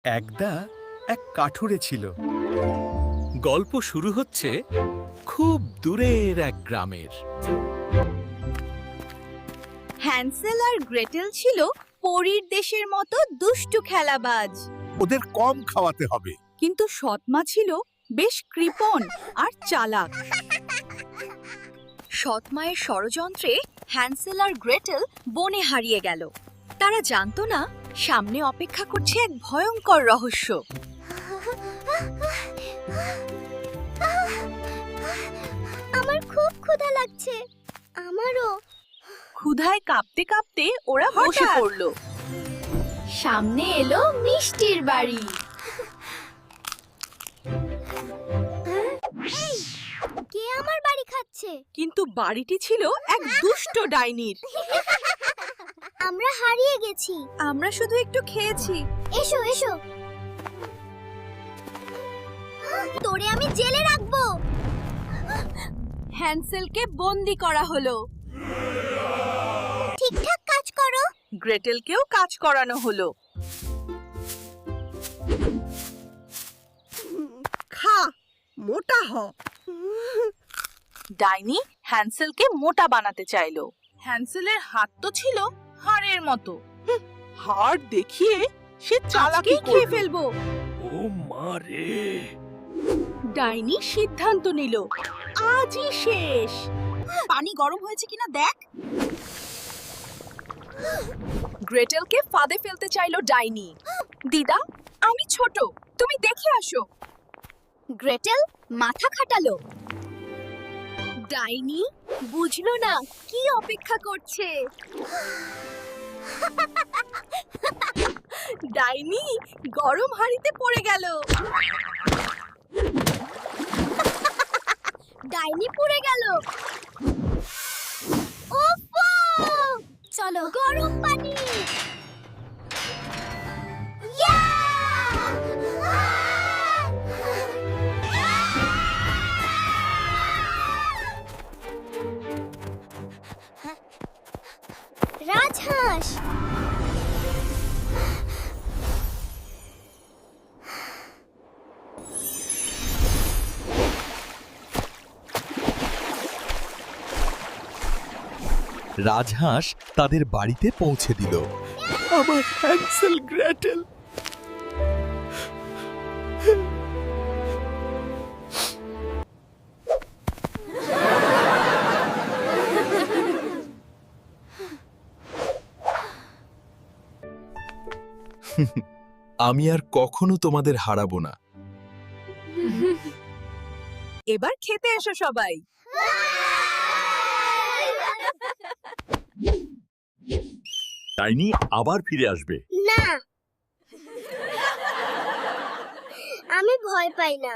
একদা এক কাঠুরে ছিল। গল্প শুরু হচ্ছে খুব দূরের এক গ্রামের। হ্যান্সেল আর গ্রেটেল ছিল পরীর দেশের মতো দুষ্টু খেলাবাজ, ওদের কম খাওয়াতে হবে। কিন্তু সৎমা ছিল বেশ কৃপণ আর চালাক। সৎমায়ের ষড়যন্ত্রে হ্যান্সেল আর গ্রেটেল বনে হারিয়ে গেল। তারা জানতো না সামনে অপেক্ষা করছে এক ভয়ঙ্কর রহস্য। আমার খুব ক্ষুধা লাগছে। আমারও। ক্ষুধায় কাঁপতে কাঁপতে ওরা বসে পড়ল। সামনে এলো মিষ্টির বাড়ি। কে আমার বাড়ি খাচ্ছে? কিন্তু বাড়িটি ছিল এক দুষ্ট ডাইনির। আমরা হারিয়ে গেছি। আমরা শুধু একটু খেয়েছি। এসো এসো, তোরে আমি জেলে রাখবো। হ্যান্সেলকে বন্দি করা হলো। ঠিকঠাক কাজ করো। গ্রেটেলকেও কাজ করানো হলো। খা, মোটা হ। ডাইনি হ্যান্সেলকে মোটা বানাতে চাইলো। হ্যান্সেলের হাত তো ছিল হাড়ের মতো। হাড় দেখিয়ে সে চালাকি আজকেই খেয়ে ফেলবো। ও মা রে! ডাইনি সিদ্ধান্ত নিল আজই শেষ। পানি গরম হয়েছে কিনা দেখ। গ্রেটেলকে ফাঁদে ফেলতে চাইলো ডাইনি। দিদা, আমি ছোট, তুমি দেখে আসো। গ্রেটেল মাথা খাটালো। ডাইনি বুঝলো না কি অপেক্ষা করছে। ডাইনি গরম হাঁড়িতে পড়ে গেল। ডাইনি পুড়ে গেল। ওফো! চলো গরম পানি। ইয়া! রাজহাঁস। রাজহাঁস তাদের বাড়িতে পৌঁছে দিল। আমার হ্যান্সেল গ্রেটেল! আমি আর কখনো তোমাদের হারাবো না। এবার খেতে এসো সবাই। ডাইনি আবার ফিরে আসবে। না, আমি ভয় পাই না।